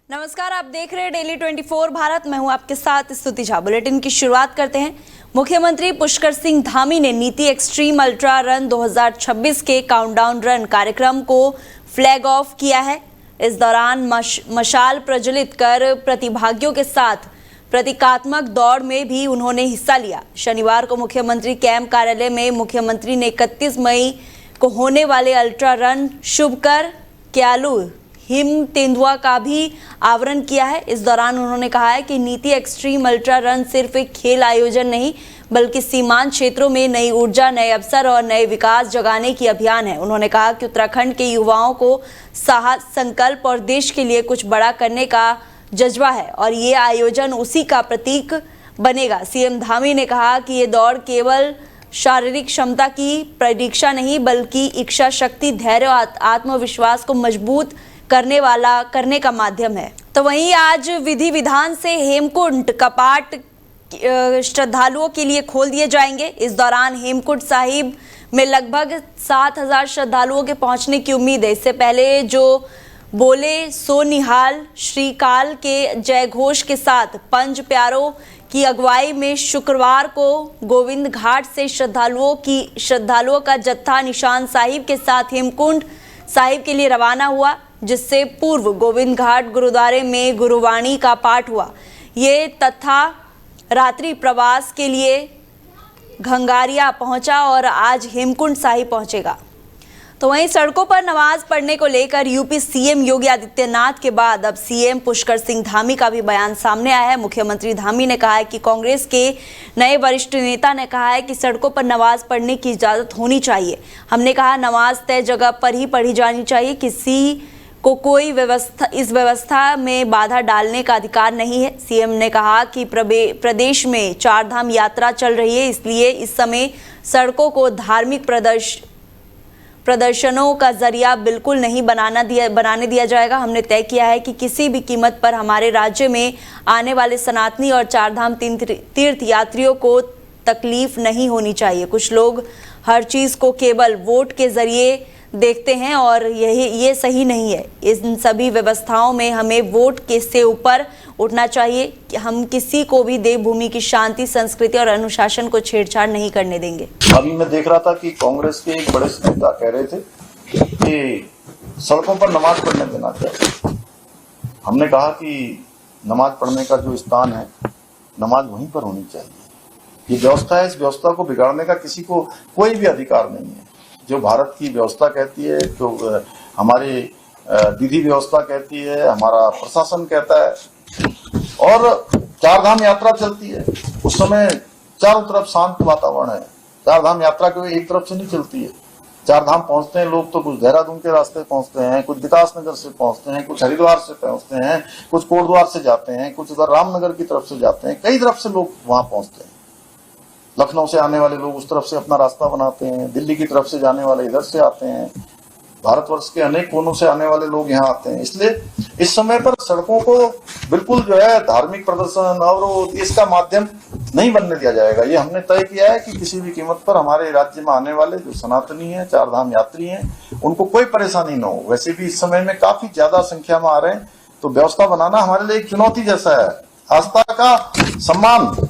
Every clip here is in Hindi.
नमस्कार, आप देख रहे हैं डेली 24 भारत। मैं हूं आपके साथ स्तुति झा। बुलेटिन की शुरुआत करते हैं। मुख्यमंत्री पुष्कर सिंह धामी ने नीति एक्सट्रीम अल्ट्रा रन 2026 के काउंटडाउन रन कार्यक्रम को फ्लैग ऑफ किया है। इस दौरान मशाल प्रज्वलित कर प्रतिभागियों के साथ प्रतीकात्मक दौड़ में भी उन्होंने हिस्सा लिया। शनिवार को मुख्यमंत्री कैंप कार्यालय में मुख्यमंत्री ने 31 मई को होने वाले अल्ट्रा रन शुभकर क्यालू हिम तेंदुआ का भी आवरण किया है। इस दौरान उन्होंने कहा है कि नीति एक्सट्रीम अल्ट्रा रन सिर्फ एक खेल आयोजन नहीं बल्कि सीमांत क्षेत्रों में नई ऊर्जा, नए अवसर और नए विकास जगाने की अभियान है। उन्होंने कहा कि उत्तराखंड के युवाओं को साहस, संकल्प और देश के लिए कुछ बड़ा करने का जज्बा है और ये आयोजन उसी का प्रतीक बनेगा। सीएम धामी ने कहा कि ये दौड़ केवल शारीरिक क्षमता की परीक्षा नहीं बल्कि इच्छा शक्ति, धैर्य और आत्मविश्वास को मजबूत करने का माध्यम है। तो वहीं आज विधि विधान से हेमकुंड कपाट श्रद्धालुओं के लिए खोल दिए जाएंगे। इस दौरान हेमकुंड साहिब में लगभग 7,000 श्रद्धालुओं के पहुंचने की उम्मीद है। इससे पहले जो बोले सो निहाल श्रीकाल के जय घोष के साथ पंच प्यारों की अगुवाई में शुक्रवार को गोविंद घाट से श्रद्धालुओं का जत्था निशान साहिब के साथ हेमकुंड साहिब के लिए रवाना हुआ, जिससे पूर्व गोविंद घाट गुरुद्वारे में गुरुवाणी का पाठ हुआ। ये तथा रात्रि प्रवास के लिए घंगारिया पहुंचा और आज हेमकुंड साहिब पहुंचेगा। तो वहीं सड़कों पर नमाज पढ़ने को लेकर यूपी सीएम योगी आदित्यनाथ के बाद अब सीएम पुष्कर सिंह धामी का भी बयान सामने आया है। मुख्यमंत्री धामी ने कहा है कि कांग्रेस के नए वरिष्ठ नेता ने कहा है कि सड़कों पर नमाज पढ़ने की इजाजत होनी चाहिए। हमने कहा नमाज तय जगह पर ही पढ़ी जानी चाहिए, किसी को कोई इस व्यवस्था में बाधा डालने का अधिकार नहीं है। सीएम ने कहा कि प्रदेश में चारधाम यात्रा चल रही है, इसलिए इस समय सड़कों को धार्मिक प्रदर्शनों का जरिया बिल्कुल नहीं बनाने दिया जाएगा। हमने तय किया है कि किसी भी कीमत पर हमारे राज्य में आने वाले सनातनी और चारधाम तीर्थ यात्रियों को तकलीफ नहीं होनी चाहिए। कुछ लोग हर चीज़ को केवल वोट के जरिए देखते हैं और ये सही नहीं है। इन सभी व्यवस्थाओं में हमें वोट के से ऊपर उठना चाहिए कि हम किसी को भी देवभूमि की शांति, संस्कृति और अनुशासन को छेड़छाड़ नहीं करने देंगे। अभी मैं देख रहा था कि कांग्रेस के एक बड़े नेता कह रहे थे कि सड़कों पर नमाज पढ़ने देना चाहिए। हमने कहा कि नमाज पढ़ने का जो स्थान है, नमाज वहीं पर होनी चाहिए। ये व्यवस्था है, इस व्यवस्था को बिगाड़ने का किसी को कोई भी अधिकार नहीं है। जो भारत की व्यवस्था कहती है, जो हमारी विधि व्यवस्था कहती है, हमारा प्रशासन कहता है और चारधाम यात्रा चलती है, उस समय चारों तरफ शांत वातावरण है। चारधाम यात्रा कोई एक तरफ से नहीं चलती है। चारधाम पहुंचते हैं लोग तो कुछ देहरादून के रास्ते पहुंचते हैं, कुछ विकास नगर से पहुंचते हैं, कुछ हरिद्वार से पहुंचते हैं, कुछ कोटद्वार से जाते हैं, कुछ उधर रामनगर की तरफ से जाते हैं। कई तरफ से लोग वहां पहुंचते हैं। लखनऊ से आने वाले लोग उस तरफ से अपना रास्ता बनाते हैं, दिल्ली की तरफ से जाने वाले इधर से आते हैं, भारतवर्ष के अनेक कोनों से आने वाले लोग यहाँ आते हैं। इसलिए इस समय पर सड़कों को बिल्कुल जो है धार्मिक प्रदर्शन और इसका माध्यम नहीं बनने दिया जाएगा। ये हमने तय किया है कि किसी भी कीमत पर हमारे राज्य में आने वाले जो सनातनी हैं, चारधाम यात्री हैं, उनको कोई परेशानी न हो। वैसे भी इस समय में काफी ज्यादा संख्या में आ रहे हैं, तो व्यवस्था बनाना हमारे लिए एक चुनौती जैसा है। आस्था का सम्मान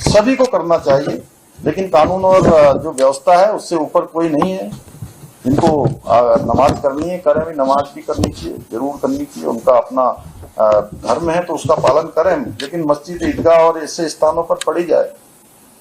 सभी को करना चाहिए, लेकिन कानून और जो व्यवस्था है उससे ऊपर कोई नहीं है। इनको नमाज करनी है, करें भी, नमाज भी करनी चाहिए, जरूर करनी चाहिए। उनका अपना धर्म है तो उसका पालन करें, लेकिन मस्जिद, ईदगाह और ऐसे स्थानों पर पढ़ी जाए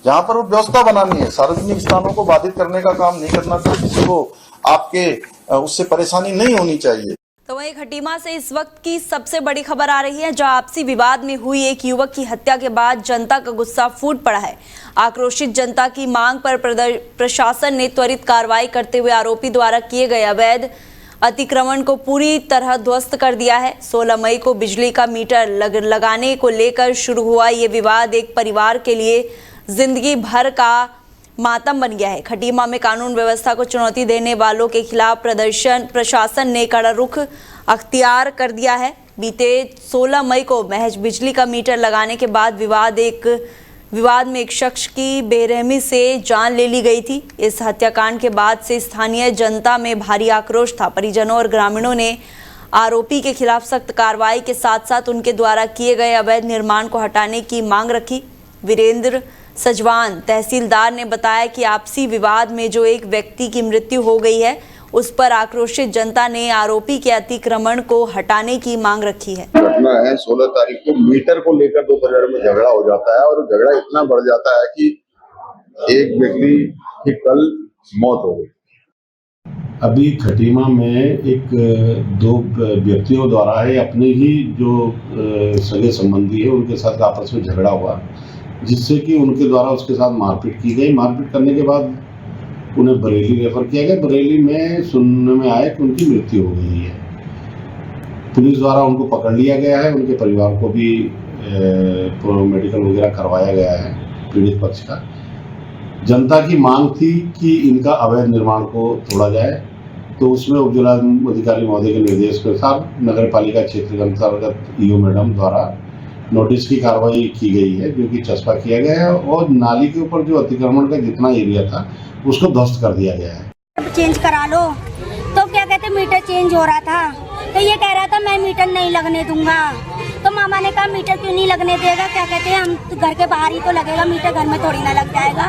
जहां पर वो व्यवस्था बनानी है। सार्वजनिक स्थानों को बाधित करने का काम नहीं करना चाहिए, किसी को आपके उससे परेशानी नहीं होनी चाहिए। तो वहीं खटीमा से इस वक्त की सबसे बड़ी खबर आ रही है, जहां आपसी विवाद में हुई एक युवक की हत्या के बाद जनता का गुस्सा फूट पड़ा है। आक्रोशित जनता की मांग पर प्रशासन ने त्वरित कार्रवाई करते हुए आरोपी द्वारा किए गए अवैध अतिक्रमण को पूरी तरह ध्वस्त कर दिया है। 16 मई को बिजली का मीटर लगाने को लेकर शुरू हुआ ये विवाद एक परिवार के लिए जिंदगी भर का मातम बन गया है। खटीमा में कानून व्यवस्था को चुनौती देने वालों के खिलाफ प्रशासन ने कड़ा रुख अख्तियार कर दिया है। बीते 16 मई को महज बिजली का मीटर लगाने के बाद विवाद में एक शख्स की बेरहमी से जान ले ली गई थी। इस हत्याकांड के बाद से स्थानीय जनता में भारी आक्रोश था। परिजनों और ग्रामीणों ने आरोपी के खिलाफ सख्त कार्रवाई के साथ साथ उनके द्वारा किए गए अवैध निर्माण को हटाने की मांग रखी। वीरेंद्र सजवान तहसीलदार ने बताया कि आपसी विवाद में जो एक व्यक्ति की मृत्यु हो गई है, उस पर आक्रोशित जनता ने आरोपी के अतिक्रमण को हटाने की मांग रखी है। घटना है 16 तारीख को मीटर को लेकर दोपहर में झगड़ा हो जाता है और झगड़ा इतना बढ़ जाता है कि एक व्यक्ति की कल मौत हो गई। अभी खटीमा में एक दो व्यक्तियों द्वारा है अपने ही जो सगे संबंधी है उनके साथ आपस में झगड़ा हुआ, जिससे कि उनके द्वारा उसके साथ मारपीट की गई। मारपीट करने के बाद उन्हें बरेली रेफर किया गया। बरेली में सुनने में आया कि उनकी मृत्यु हो गई है। पुलिस द्वारा उनको पकड़ लिया गया है। उनके परिवार को भी मेडिकल वगैरह करवाया गया है पीड़ित पक्ष का। जनता की मांग थी कि इनका अवैध निर्माण को तोड़ा जाए, तो उसमें उप जिलाधिकारी महोदय के निर्देश के साथ नगर पालिका क्षेत्र के अंतर्गत ईओ मैडम द्वारा नोटिस की कार्रवाई की गई है, जो कि चस्पा किया गया है और नाली के ऊपर जो अतिक्रमण का जितना एरिया था उसको ध्वस्त कर दिया गया है। चेंज करा लो, तो क्या कहते मीटर चेंज हो रहा था, तो ये कह रहा था मैं मीटर नहीं लगने दूंगा। तो मामा ने कहा मीटर क्यों नहीं लगने देगा, क्या कहते हैं हम तो घर के बाहर ही तो लगेगा, मीटर घर में थोड़ी ना लग जाएगा।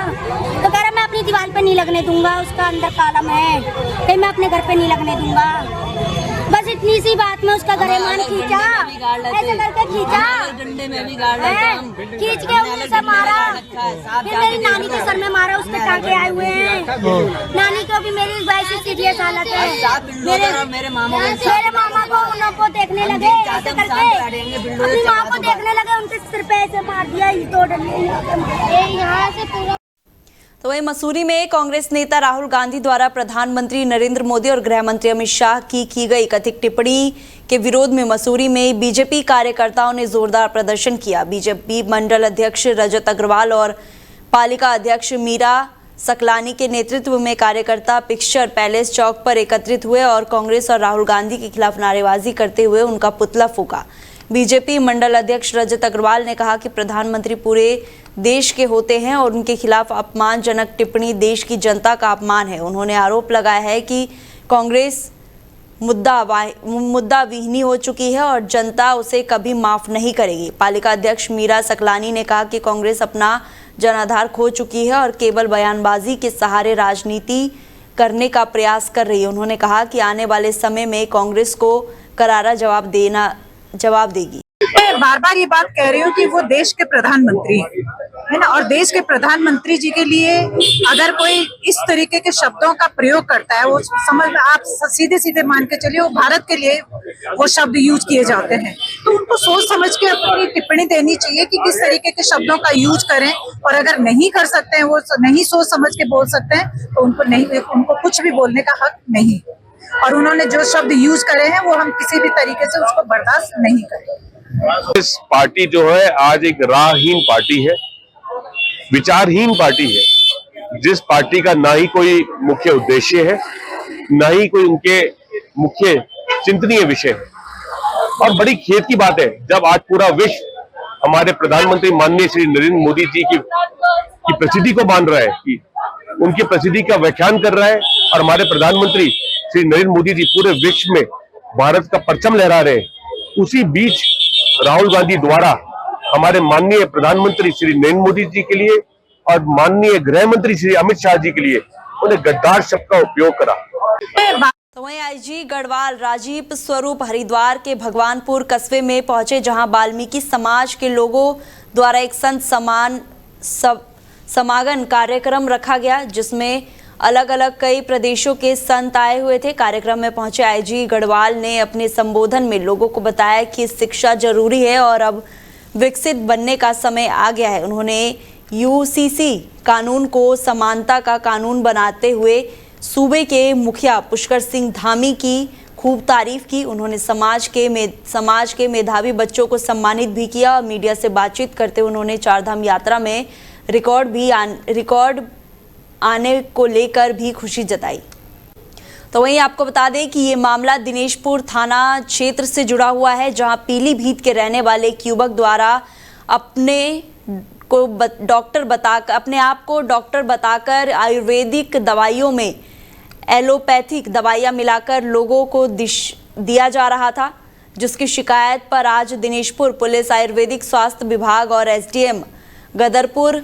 तो कह रहा मैं अपनी दीवार पे नहीं लगने दूंगा, उसका अंदर कॉलम है, तो मैं अपने घर पे नहीं लगने दूंगा। बस इतनी सी बात में उसका गरेमान खींचा, ऐसे करके खींचा, खींच के उन्हें से मारा। फिर मेरी नानी के सर में मारा, उसके टाँके आए हुए हैं। नानी को भी मेरी वैसी सीरियस हालत है। मेरे मामा को उनको देखने लगे, ऐसे करके अपनी माँ को देखने लगे, उनके सिर पे ऐसे मार दिया, दो डंडे यहाँ से पूरा। तो वहीं मसूरी में कांग्रेस नेता राहुल गांधी द्वारा प्रधानमंत्री नरेंद्र मोदी और गृह मंत्री अमित शाह की गई कथित टिप्पणी के विरोध में मसूरी में बीजेपी कार्यकर्ताओं ने जोरदार प्रदर्शन किया। बीजेपी मंडल अध्यक्ष रजत अग्रवाल और पालिका अध्यक्ष मीरा सकलानी के नेतृत्व में कार्यकर्ता पिक्चर पैलेस चौक पर एकत्रित हुए और कांग्रेस और राहुल गांधी के खिलाफ नारेबाजी करते हुए उनका पुतला फूंका। बीजेपी मंडल अध्यक्ष रजत अग्रवाल ने कहा कि प्रधानमंत्री पूरे देश के होते हैं और उनके खिलाफ अपमानजनक टिप्पणी देश की जनता का अपमान है। उन्होंने आरोप लगाया है कि कांग्रेस मुद्दा विहीनी हो चुकी है और जनता उसे कभी माफ नहीं करेगी। पालिका अध्यक्ष मीरा सकलानी ने कहा कि कांग्रेस अपना जनाधार खो चुकी है और केवल बयानबाजी के सहारे राजनीति करने का प्रयास कर रही है। उन्होंने कहा कि आने वाले समय में कांग्रेस को करारा जवाब देगी। मैं बार बार ये बात कह रही हूँ कि वो देश के प्रधानमंत्री है ना, और देश के प्रधानमंत्री जी के लिए अगर कोई इस तरीके के शब्दों का प्रयोग करता है, वो समझ आप सीधे सीधे मान के चलिए वो भारत के लिए वो शब्द यूज किए जाते हैं, तो उनको सोच समझ के अपनी टिप्पणी देनी चाहिए कि किस तरीके के शब्दों का यूज करें। और अगर नहीं कर सकते हैं, वो नहीं सोच समझ के बोल सकते हैं, तो उनको कुछ भी बोलने का हक नहीं। और उन्होंने जो शब्द यूज करे हैं वो हम किसी भी तरीके से उसको बर्दाश्त नहीं करें। इस पार्टी जो है आज एक राहहीन पार्टी है, विचारहीन पार्टी है, जिस पार्टी का ना ही कोई मुख्य उद्देश्य है, ना ही कोई उनके मुख्य चिंतनीय विषय है। और बड़ी खेद की बात है जब आज पूरा विश्व हमारे प्रधानमंत्री माननीय श्री नरेंद्र मोदी जी की प्रसिद्धि को मान रहा है, कि उनकी प्रसिद्धि का व्याख्यान कर रहा है, और हमारे प्रधानमंत्री श्री नरेंद्र मोदी जी पूरे विश्व में भारत का परचम लहरा रहे हैं। उसी बीच राहुल गांधी द्वारा हमारे माननीय प्रधानमंत्री श्री नरेंद्र मोदी जी के लिए और माननीय गृह मंत्री श्री अमित शाह जी के लिए उन्हें गद्दार शब्द का उपयोग करा। तो वहीं आईजी गढ़वाल राजीव स्वरूप हरिद्वार के भगवानपुर कस्बे में पहुंचे, जहां वाल्मीकि समाज के लोगों द्वारा एक संत समागम कार्यक्रम रखा गया, जिसमें अलग अलग कई प्रदेशों के संत आए हुए थे। कार्यक्रम में पहुंचे आईजी गढ़वाल ने अपने संबोधन में लोगों को बताया कि शिक्षा जरूरी है और अब विकसित बनने का समय आ गया है। उन्होंने यूसीसी कानून को समानता का कानून बनाते हुए सूबे के मुखिया पुष्कर सिंह धामी की खूब तारीफ की। उन्होंने समाज के मेधावी बच्चों को सम्मानित भी किया और मीडिया से बातचीत करते हुए उन्होंने चारधाम यात्रा में रिकॉर्ड आने को लेकर भी खुशी जताई। तो वहीं आपको बता दें कि ये मामला दिनेशपुर थाना क्षेत्र से जुड़ा हुआ है, जहां पीलीभीत के रहने वाले एक युवक द्वारा अपने आप को डॉक्टर बताकर आयुर्वेदिक दवाइयों में एलोपैथिक दवाइयां मिलाकर लोगों को दिया जा रहा था, जिसकी शिकायत पर आज दिनेशपुर पुलिस, आयुर्वेदिक स्वास्थ्य विभाग और एसडीएम गदरपुर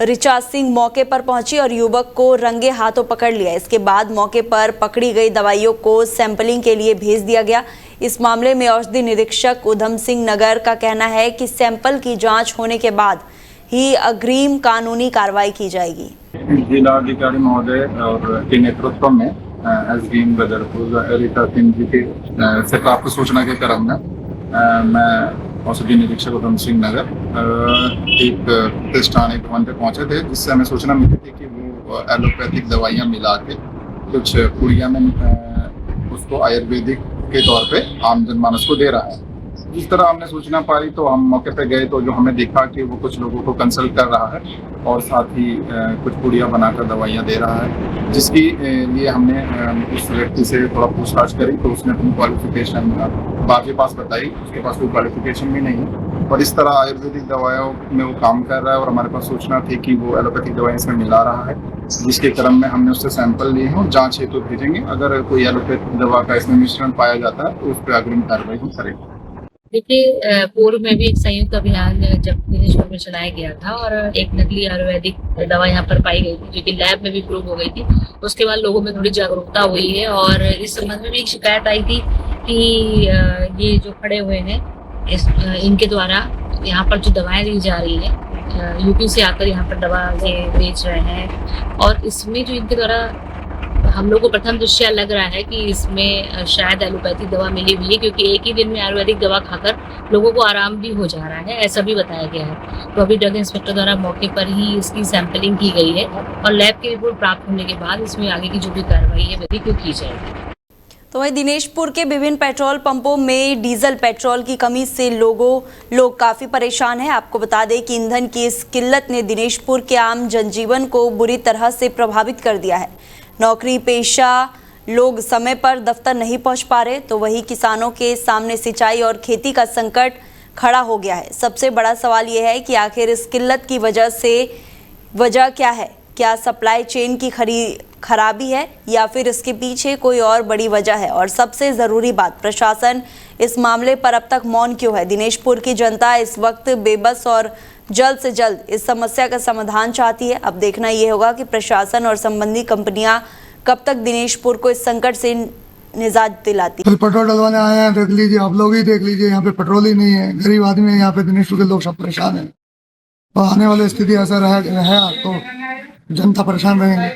ऋचा सिंह मौके पर पहुंची और युवक को रंगे हाथों पकड़ लिया। इसके बाद मौके पर पकड़ी गई दवाइयों को सैंपलिंग के लिए भेज दिया गया। इस मामले में औषधि निरीक्षक उधम सिंह नगर का कहना है कि सैंपल की जांच होने के बाद ही अग्रिम कानूनी कार्रवाई की जाएगी। जिलाधिकारी महोदय और के नेतृत्व में एसडीएम गदरपुर ऋचा सिंह जी के से प्राप्त सूचना के क्रम में मैं औषधि निरीक्षक उधम सिंह नगर एक प्रतिष्ठान भवन पे पहुंचे थे, जिससे हमें सूचना मिली थी कि वो एलोपैथिक दवाइयां मिला के कुछ पुड़िया में उसको आयुर्वेदिक के तौर पे आम जनमानस को दे रहा है। जिस तरह हमने सूचना पाई तो हम मौके पे गए, तो जो हमें देखा कि वो कुछ लोगों को कंसल्ट कर रहा है और साथ ही कुछ पुड़िया बनाकर दवाइयां दे रहा है, जिसकी लिए हमने उस व्यक्ति से थोड़ा पूछताछ करी तो उसने अपनी क्वालिफिकेशन 12वीं पास बताई। उसके पास कोई क्वालिफिकेशन भी नहीं है और इस तरह आयुर्वेदिक दवाइयों में वो काम कर रहा है और हमारे पास सूचना थी कि वो एलोपैथिक दवाएं इसमें मिला रहा है, जिसके क्रम में हमने उससे सैंपल लिए हैं और जाँच हेतु भेजेंगे। अगर कोई एलोपैथिक दवा का इसमें मिश्रण पाया जाता है तो उस पर अग्रिम कार्रवाई हम करेंगे। देखिए, पूर्व में भी एक संयुक्त अभियान जब दिनेशपुर में चलाया गया था और एक नकली आयुर्वेदिक दवा यहाँ पर पाई गई थी, जो कि लैब में भी प्रूव हो गई थी। उसके बाद लोगों में थोड़ी जागरूकता हुई है और इस संबंध में भी एक शिकायत आई थी कि ये जो खड़े हुए हैं इनके द्वारा यहाँ पर जो दवाएं दी जा रही है, यूपी से आकर यहाँ पर दवा ये बेच रहे हैं और इसमें जो इनके द्वारा हम लोग को प्रथम दृष्टया लग रहा है कि इसमें शायद एलोपैथिक दवा मिली हुई है, क्योंकि एक ही दिन में आयुर्वेदिक दवा खाकर लोगों को आराम भी हो जा रहा है, ऐसा भी बताया गया है। तो अभी ड्रग इंस्पेक्टर द्वारा मौके पर ही इसकी सैंपलिंग की गई है और लैब की रिपोर्ट प्राप्त होने के बाद इसमें आगे की जो भी कार्रवाई है वही की जाएगी। तो वहीं दिनेशपुर के विभिन्न पेट्रोल पंपों में डीजल पेट्रोल की कमी से लोग काफी परेशान हैं। आपको बता दें कि ईंधन की इस किल्लत ने दिनेशपुर के आम जनजीवन को बुरी तरह से प्रभावित कर दिया है। नौकरी पेशा लोग समय पर दफ्तर नहीं पहुंच पा रहे, तो वही किसानों के सामने सिंचाई और खेती का संकट खड़ा हो गया है। सबसे बड़ा सवाल यह है कि आखिर इस किल्लत की वजह क्या है? क्या सप्लाई चेन की खराबी है या फिर इसके पीछे कोई और बड़ी वजह है? और सबसे ज़रूरी बात, प्रशासन इस मामले पर अब तक मौन क्यों है? दिनेशपुर की जनता इस वक्त बेबस और जल्द से जल्द इस समस्या का समाधान चाहती है। अब देखना यह होगा कि प्रशासन और संबंधी कंपनियां कब तक दिनेशपुर को इस संकट से निजात दिलाती है। पेट्रोल डलवाने आए हैं, देख लीजिए, आप लोग ही देख लीजिए, यहाँ पे पेट्रोल ही नहीं है। गरीब आदमी है यहाँ पे, दिनेशपुर के लोग सब परेशान है। तो आने वाली स्थिति ऐसा रहा तो जनता परेशान रहेंगे।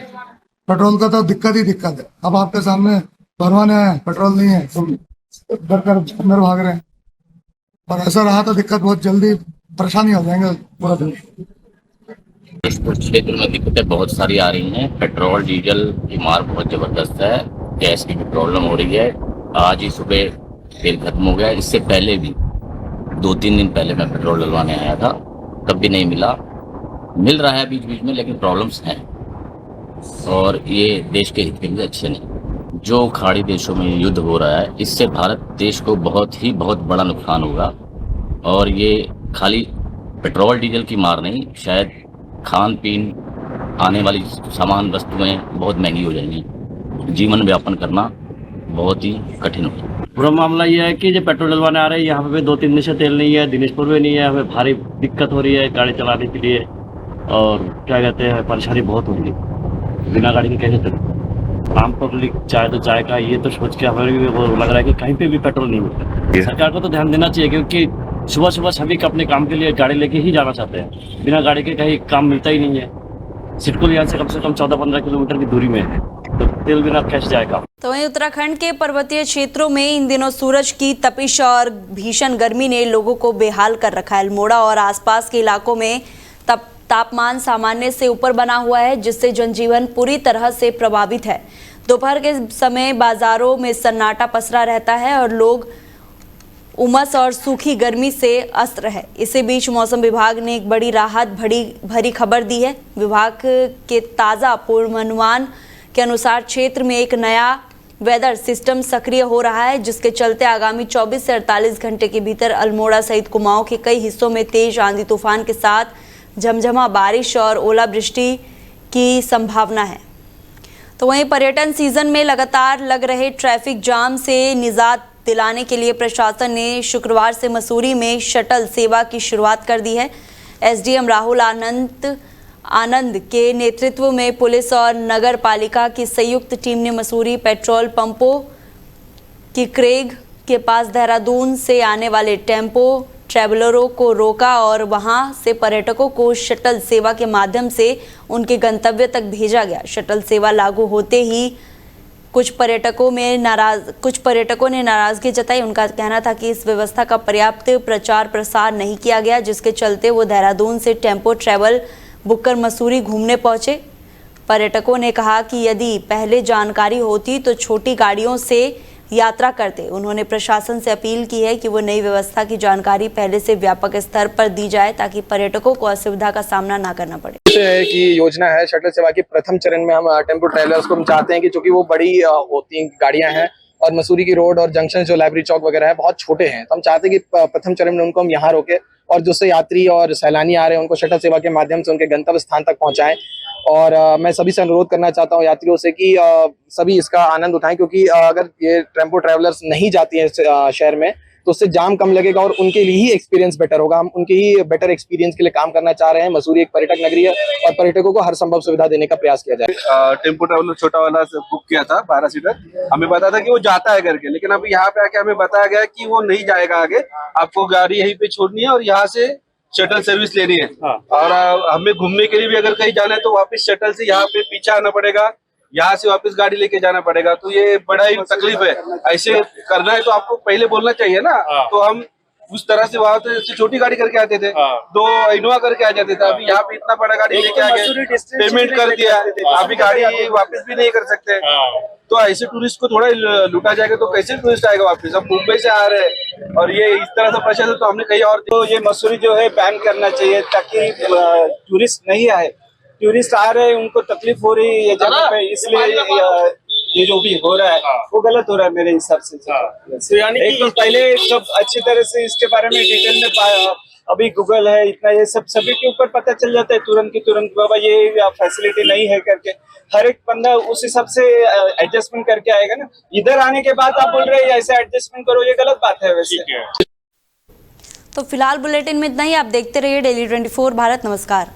पेट्रोल का तो दिक्कत ही दिक्कत है। अब आपके सामने भरवाने आए, पेट्रोल नहीं है, तो डर कर अंदर भाग रहे हैं। और ऐसा रहा तो दिक्कत बहुत जल्दी परेशानी हो जाएंगे पूरा दिन। क्षेत्र में दिक्कतें बहुत सारी आ रही हैं। पेट्रोल डीजल की मार बहुत जबरदस्त है, गैस की भी प्रॉब्लम हो रही है। आज ही सुबह तेल खत्म हो गया। इससे पहले भी 2-3 दिन पहले मैं पेट्रोल डलवाने आया था, तब भी नहीं मिला। मिल रहा है बीच बीच में, लेकिन प्रॉब्लम्स हैं और ये देश के हित के लिए अच्छे नहीं। जो खाड़ी देशों में युद्ध हो रहा है, इससे भारत देश को बहुत बड़ा नुकसान होगा और ये खाली पेट्रोल डीजल की मार नहीं, शायद खान पीन आने वाली सामान वस्तुएं बहुत महंगी हो जाएंगी। जीवन यापन करना बहुत ही कठिन होगा। पूरा मामला ये है कि जो पेट्रोल डलवाने आ रहे हैं, यहाँ पे 2-3 दिन से तेल नहीं है, दिनेशपुर में नहीं है। हमें भारी दिक्कत हो रही है गाड़ी चलाने के लिए और क्या कहते हैं, परेशानी बहुत हो रही है। बिना गाड़ी के कैसे चले? आम पब्लिक चाय तो चाय का ये तो सोच के हमें भी वो लग रहा है कि कहीं पे भी पेट्रोल नहीं मिलता। सरकार को तो ध्यान देना चाहिए, क्योंकि सुबह सभी अपने काम के लिए गाड़ी लेके ही जाना चाहते हैं। बिना गाड़ी के कहीं काम मिलता ही नहीं है। सिडकुल यहाँ से कम 14-15 किलोमीटर की दूरी में है, तो तेल बिना कैसे जाएगा। तो वहीं उत्तराखंड के पर्वतीय क्षेत्रों में इन दिनों सूरज की तपिश और भीषण गर्मी ने लोगों को बेहाल कर रखा है। अल्मोड़ा और आसपास के इलाकों में तापमान सामान्य से ऊपर बना हुआ है, जिससे जनजीवन पूरी तरह से प्रभावित है। दोपहर के समय बाजारों में सन्नाटा पसरा रहता है और लोग उमस और सूखी गर्मी से अस्त्र है। इसी बीच मौसम विभाग ने एक बड़ी राहत भरी खबर दी है। विभाग के ताज़ा पूर्वानुमान के अनुसार क्षेत्र में एक नया वेदर सिस्टम सक्रिय हो रहा है, जिसके चलते आगामी 24 से 48 घंटे के भीतर अल्मोड़ा सहित कुमाऊं के कई हिस्सों में तेज आंधी तूफान के साथ झमझमा बारिश और ओलावृष्टि की संभावना है। तो वहीं पर्यटन सीजन में लगातार लग रहे ट्रैफिक जाम से निजात दिलाने के लिए प्रशासन ने शुक्रवार से मसूरी में शटल सेवा की शुरुआत कर दी है। एसडीएम राहुल आनंद के नेतृत्व में पुलिस और नगर पालिका की संयुक्त टीम ने मसूरी पेट्रोल पंपों की क्रेग के पास देहरादून से आने वाले टेम्पो ट्रैवलरों को रोका और वहां से पर्यटकों को शटल सेवा के माध्यम से उनके गंतव्य तक भेजा गया। शटल सेवा लागू होते ही कुछ पर्यटकों ने नाराजगी जताई। उनका कहना था कि इस व्यवस्था का पर्याप्त प्रचार प्रसार नहीं किया गया, जिसके चलते वो देहरादून से टेम्पो ट्रैवल बुक कर मसूरी घूमने पहुंचे। पर्यटकों ने कहा कि यदि पहले जानकारी होती तो छोटी गाड़ियों से यात्रा करते। उन्होंने प्रशासन से अपील की है कि वो नई व्यवस्था की जानकारी पहले से व्यापक स्तर पर दी जाए ताकि पर्यटकों को असुविधा का सामना ना करना पड़े। है कि योजना है शटल सेवा की प्रथम चरण में हम टेम्पो ट्रैवलर्स को हम चाहते हैं कि चूंकि वो बड़ी होती गाड़ियां हैं और मसूरी की रोड और जंक्शन जो लाइब्रेरी चौक वगैरह है बहुत छोटे हैं, तो हम चाहते हैं कि प्रथम चरण में उनको हम यहाँ रोके और जो से यात्री और सैलानी आ रहे हैं उनको शटल सेवा के माध्यम से उनके गंतव्य स्थान तक पहुंचाएं। और मैं सभी से अनुरोध करना चाहता हूं यात्रियों से कि सभी इसका आनंद उठाएं, क्योंकि अगर ये टेम्पो ट्रैवलर्स नहीं जाती हैं शहर में तो उससे जाम कम लगेगा और उनके लिए ही एक्सपीरियंस बेटर होगा। हम उनके ही बेटर एक्सपीरियंस के लिए काम करना चाह रहे हैं। मसूरी एक पर्यटक नगरी है और पर्यटकों को हर संभव सुविधा देने का प्रयास किया जाए। टेम्पो ट्रैवलर छोटा वाला बुक किया था 12 सीटर, हमें पता था कि वो जाता है करके, लेकिन अब यहाँ पे आके हमें बताया गया कि वो नहीं जाएगा आगे, आपको गाड़ी यहीं पे छोड़नी है और यहाँ से शटल सर्विस लेनी है। और हमें घूमने के लिए भी अगर कहीं जाना है तो वापस शटल से यहाँ पे पीछे आना पड़ेगा, यहाँ से वापस गाड़ी लेके जाना पड़ेगा, तो ये बड़ा ही तकलीफ है। ऐसे करना है तो आपको पहले बोलना चाहिए ना। तो हम उस तरह से वहां से छोटी गाड़ी करके आते थे, 2 इनोवा करके आ जाते थे। अभी यहाँ पे इतना बड़ा गाड़ी लेके आ गए, पेमेंट कर दिया, अभी गाड़ी वापस भी नहीं कर सकते। तो ऐसे टूरिस्ट को थोड़ा लूटा जाएगा तो कैसे टूरिस्ट आएगा वापस? हम मुंबई से आ रहे हैं और ये इस तरह से प्रशासन, तो हमने कहीं और तो ये मसूरी जो है बैन करना चाहिए ताकि टूरिस्ट नहीं आए। टूरिस्ट आ रहे हैं उनको तकलीफ हो रही है ये जगह पे, इसलिए ये जो भी हो रहा है वो गलत हो रहा है मेरे हिसाब से। तो यानी एक तो पहले सब अच्छी तरह से इसके बारे में डिटेल में पाया, अभी गूगल है इतना, ये सब सभी के ऊपर पता चल जाता है तुरंत की तुरंत, बाबा ये फैसिलिटी नहीं है करके। हर एक बंदा उस हिसाब से एडजस्टमेंट करके आएगा ना। इधर आने के बाद आप बोल रहे हैं ऐसे एडजस्टमेंट करो, ये गलत बात है वैसे। तो फिलहाल बुलेटिन में इतना ही। आप देखते रहिए डेली 24 भारत। नमस्कार।